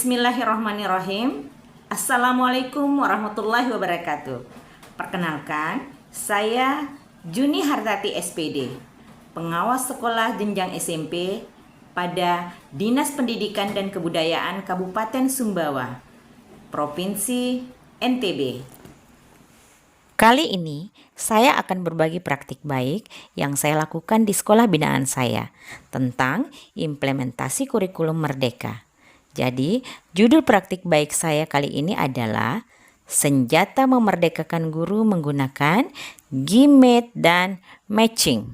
Bismillahirrahmanirrahim. Assalamualaikum warahmatullahi wabarakatuh. Perkenalkan, saya Juni Hartati SPD, pengawas sekolah jenjang SMP pada Dinas Pendidikan dan Kebudayaan Kabupaten Sumbawa, Provinsi NTB. Kali ini saya akan berbagi praktik baik yang saya lakukan di sekolah binaan saya tentang implementasi kurikulum merdeka. Jadi, judul praktik baik saya kali ini adalah senjata memerdekakan guru menggunakan GMAT dan matching.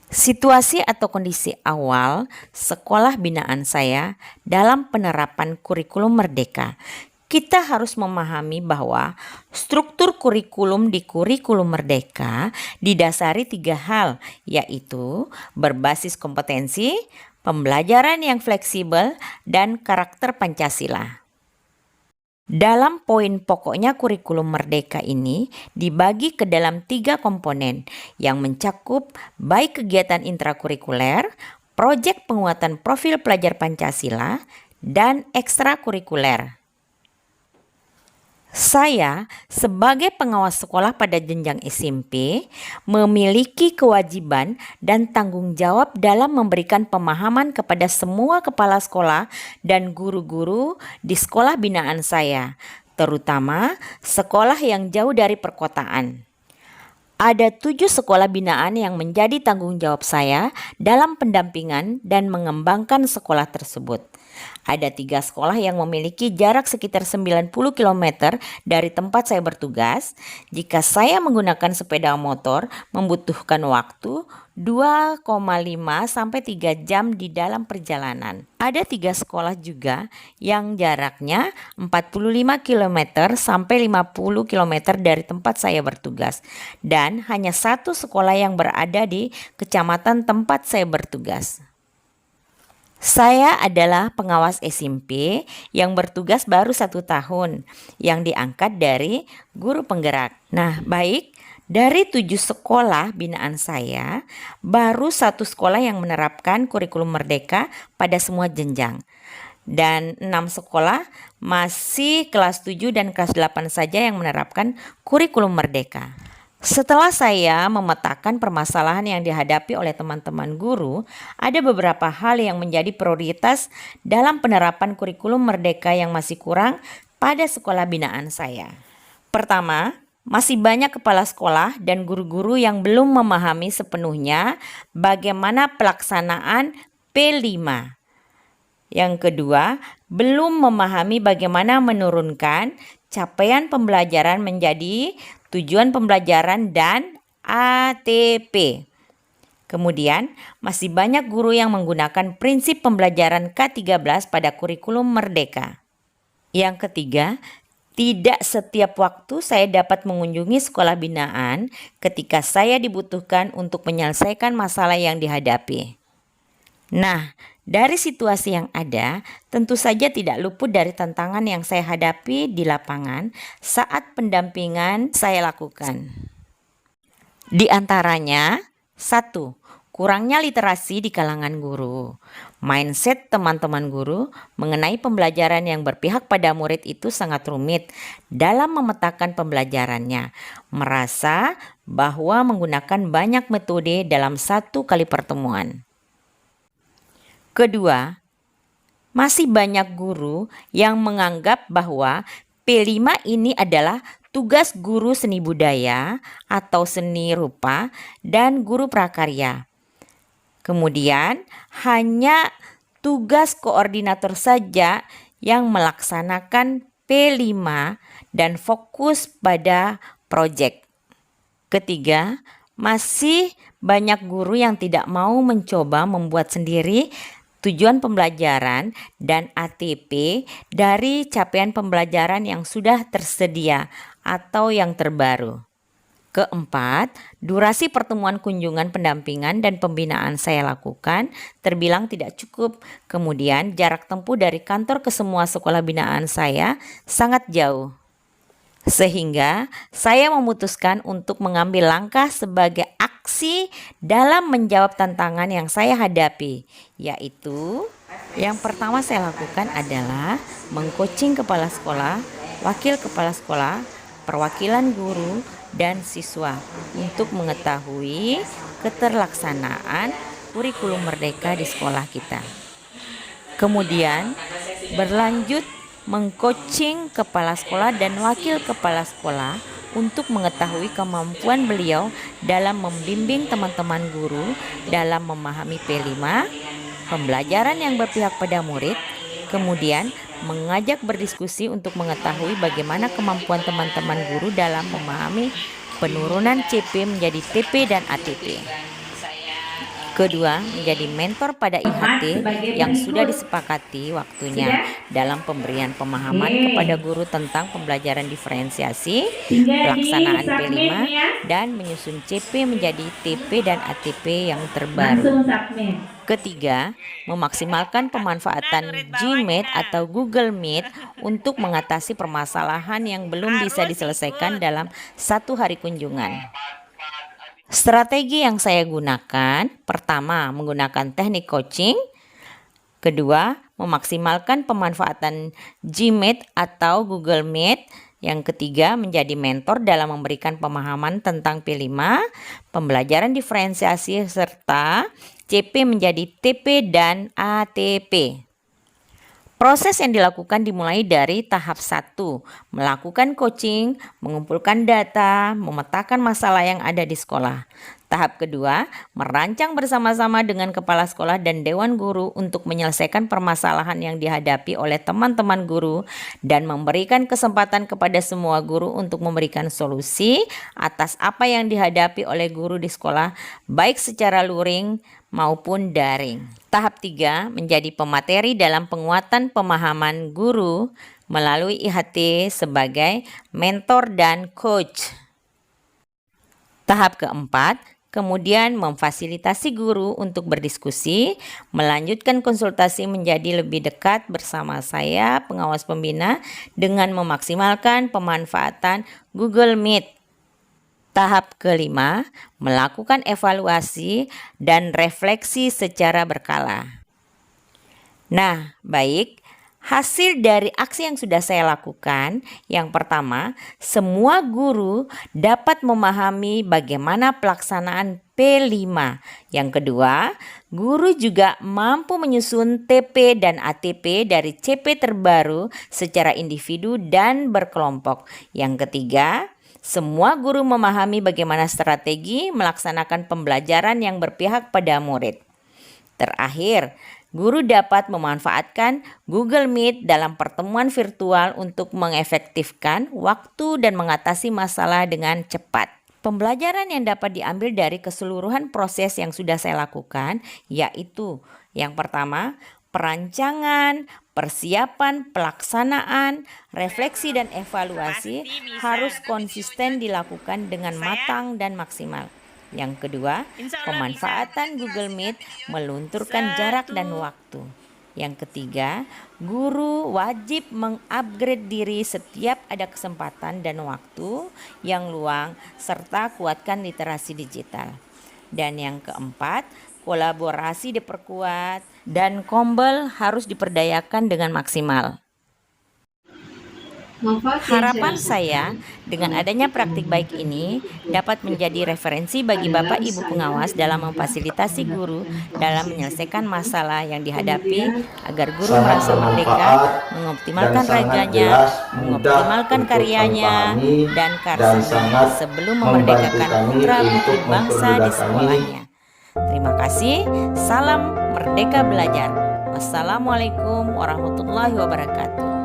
Situasi atau kondisi awal sekolah binaan saya dalam penerapan kurikulum merdeka. Kita harus memahami bahwa struktur kurikulum di kurikulum merdeka didasari 3 hal, yaitu berbasis kompetensi, pembelajaran yang fleksibel, dan karakter Pancasila. Dalam poin pokoknya kurikulum merdeka ini dibagi ke dalam 3 komponen yang mencakup baik kegiatan intrakurikuler, proyek penguatan profil pelajar Pancasila, dan ekstrakurikuler. Saya sebagai pengawas sekolah pada jenjang SMP memiliki kewajiban dan tanggung jawab dalam memberikan pemahaman kepada semua kepala sekolah dan guru-guru di sekolah binaan saya, terutama sekolah yang jauh dari perkotaan. Ada 7 sekolah binaan yang menjadi tanggung jawab saya dalam pendampingan dan mengembangkan sekolah tersebut. Ada 3 sekolah yang memiliki jarak sekitar 90 km dari tempat saya bertugas. Jika saya menggunakan sepeda motor, membutuhkan waktu 2,5 sampai 3 jam di dalam perjalanan. Ada 3 sekolah juga yang jaraknya 45 km sampai 50 km dari tempat saya bertugas. Dan hanya 1 sekolah yang berada di kecamatan tempat saya bertugas. Saya adalah pengawas SMP yang bertugas baru 1 tahun, yang diangkat dari guru penggerak. Nah, baik, dari 7 sekolah binaan saya, baru 1 sekolah yang menerapkan kurikulum merdeka pada semua jenjang. Dan 6 sekolah masih kelas 7 dan kelas 8 saja yang menerapkan kurikulum merdeka. Setelah saya memetakan permasalahan yang dihadapi oleh teman-teman guru, ada beberapa hal yang menjadi prioritas dalam penerapan kurikulum merdeka yang masih kurang pada sekolah binaan saya. Pertama, masih banyak kepala sekolah dan guru-guru yang belum memahami sepenuhnya bagaimana pelaksanaan P5. Yang kedua, belum memahami bagaimana menurunkan capaian pembelajaran menjadi tujuan pembelajaran dan ATP. Kemudian, masih banyak guru yang menggunakan prinsip pembelajaran K13 pada kurikulum merdeka. Yang ketiga, tidak setiap waktu saya dapat mengunjungi sekolah binaan ketika saya dibutuhkan untuk menyelesaikan masalah yang dihadapi. Nah, dari situasi yang ada, tentu saja tidak luput dari tantangan yang saya hadapi di lapangan saat pendampingan saya lakukan. Di antaranya, 1. Kurangnya literasi di kalangan guru. Mindset teman-teman guru mengenai pembelajaran yang berpihak pada murid itu sangat rumit dalam memetakan pembelajarannya. Merasa bahwa menggunakan banyak metode dalam 1 kali pertemuan. Kedua, masih banyak guru yang menganggap bahwa P5 ini adalah tugas guru seni budaya atau seni rupa dan guru prakarya. Kemudian, hanya tugas koordinator saja yang melaksanakan P5 dan fokus pada proyek. Ketiga, masih banyak guru yang tidak mau mencoba membuat sendiri tujuan pembelajaran dan ATP dari capaian pembelajaran yang sudah tersedia atau yang terbaru. Keempat, durasi pertemuan kunjungan pendampingan dan pembinaan saya lakukan terbilang tidak cukup. Kemudian jarak tempuh dari kantor ke semua sekolah binaan saya sangat jauh. Sehingga saya memutuskan untuk mengambil langkah sebagai aksi dalam menjawab tantangan yang saya hadapi, yaitu Yang pertama saya lakukan adalah mengcoaching kepala sekolah, wakil kepala sekolah, perwakilan guru, dan siswa untuk mengetahui keterlaksanaan kurikulum merdeka di sekolah kita. Kemudian berlanjut mengcoaching kepala sekolah dan wakil kepala sekolah untuk mengetahui kemampuan beliau dalam membimbing teman-teman guru dalam memahami P5, pembelajaran yang berpihak pada murid, kemudian mengajak berdiskusi untuk mengetahui bagaimana kemampuan teman-teman guru dalam memahami penurunan CP menjadi TP dan ATP. Kedua, menjadi mentor pada IHT yang sudah disepakati waktunya dalam pemberian pemahaman kepada guru tentang pembelajaran diferensiasi, pelaksanaan P5, dan menyusun CP menjadi TP dan ATP yang terbaru. Ketiga, memaksimalkan pemanfaatan Gmeet atau Google Meet untuk mengatasi permasalahan yang belum bisa diselesaikan dalam satu hari kunjungan. Strategi yang saya gunakan, pertama menggunakan teknik coaching, kedua memaksimalkan pemanfaatan Gmeet atau Google Meet, yang ketiga menjadi mentor dalam memberikan pemahaman tentang P5, pembelajaran diferensiasi serta CP menjadi TP dan ATP. Proses yang dilakukan dimulai dari tahap 1, melakukan coaching, mengumpulkan data, memetakan masalah yang ada di sekolah. Tahap kedua, merancang bersama-sama dengan kepala sekolah dan dewan guru untuk menyelesaikan permasalahan yang dihadapi oleh teman-teman guru dan memberikan kesempatan kepada semua guru untuk memberikan solusi atas apa yang dihadapi oleh guru di sekolah, baik secara luring maupun daring. Tahap 3 menjadi pemateri dalam penguatan pemahaman guru melalui IHT sebagai mentor dan coach. Tahap keempat, kemudian memfasilitasi guru untuk berdiskusi, melanjutkan konsultasi menjadi lebih dekat bersama saya, pengawas pembina, dengan memaksimalkan pemanfaatan Google Meet. Tahap kelima, melakukan evaluasi dan refleksi secara berkala. Nah, baik. Hasil dari aksi yang sudah saya lakukan, yang pertama, semua guru dapat memahami bagaimana pelaksanaan P5. Yang kedua, guru juga mampu menyusun TP dan ATP dari CP terbaru secara individu dan berkelompok. Yang ketiga, semua guru memahami bagaimana strategi melaksanakan pembelajaran yang berpihak pada murid. Terakhir, guru dapat memanfaatkan Google Meet dalam pertemuan virtual untuk mengefektifkan waktu dan mengatasi masalah dengan cepat. Pembelajaran yang dapat diambil dari keseluruhan proses yang sudah saya lakukan yaitu yang pertama, perancangan, persiapan, pelaksanaan, refleksi dan evaluasi harus konsisten dilakukan dengan matang dan maksimal. Yang kedua, pemanfaatan Google Meet melunturkan jarak dan waktu. Yang ketiga, guru wajib mengupgrade diri setiap ada kesempatan dan waktu yang luang serta kuatkan literasi digital. Dan yang keempat, kolaborasi diperkuat dan Kombel harus diperdayakan dengan maksimal. Harapan saya dengan adanya praktik baik ini dapat menjadi referensi bagi Bapak Ibu pengawas dalam memfasilitasi guru dalam menyelesaikan masalah yang dihadapi agar guru merasa merdeka, mengoptimalkan raganya, mengoptimalkan karyanya dan karsanya sebelum memerdekakan putra-putri bangsa di sekolahnya. Terima kasih, salam merdeka belajar. Wassalamualaikum warahmatullahi wabarakatuh.